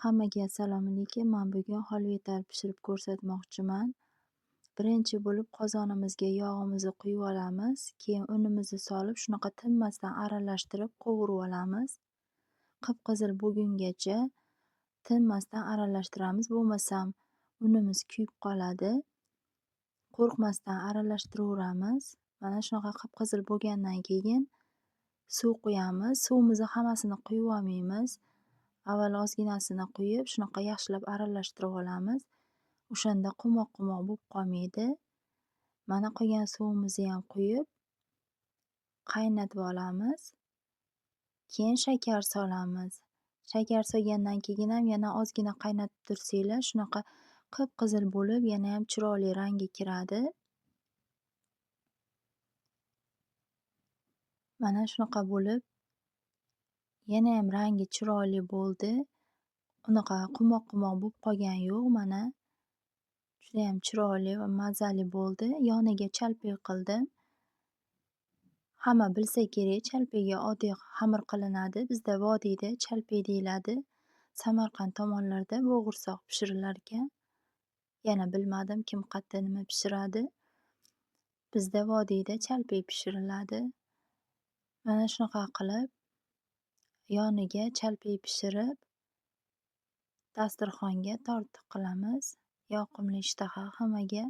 Hammaga assalomu alaykum. Men bugun xolvetar pishirib ko'rsatmoqchiman. Birinchi bo'lib qozonimizga yog'imizni quyib olamiz. Keyin unimizni solib, shunaqa tinmasdan aralashtirib qovurib olamiz. Qip-qizil bo'lgungacha tinmasdan aralashtiramiz, bo'lmasam unimiz kuyib qoladi. Qo'rqmasdan aralashtiraveramiz. Mana shunaqa qip-qizil bo'lgandan keyin suv quyamiz. Suvimizni hammasini quyib olmaymiz. Avval ozginasini quyib, shunaqa yaxshilab aralashtirib olamiz. O'shanda qumoq-qumoq bo'lib qolmaydi. Mana qolgan suvimizni ham quyib, qaynatib olamiz. Keyin shakar solamiz. Shakar solgandan keyin ham yana ozgina qaynatib tursanglar, shunaqa qip-qizil bo'lib, yana ham chiroyli rangi kiradi. Mana shunaqa bo'lib, yana ham rangi chiroyli bo'ldi. Unaqa qumoq-qumoq bo'lib qolgani yo'q. Mana juda ham chiroyli va mazali bo'ldi. Yoniga chalpak qildim. Hamma bilsa kerak, chalpakga oddiy xamir qilinadi. Bizda vodiyda chalpak deyiladi. Samarqand tomonlarda bo'g'irsoq pishirilar ekan. Yana bilmadim kim qayerda nima pishiradi. Bizda vodiyda chalpak pishiriladi. Mana shunaqa qilib yoniga chalpak pishirib dasturxonga tortiq qilamiz. Yoqimli ishtaha hammaga.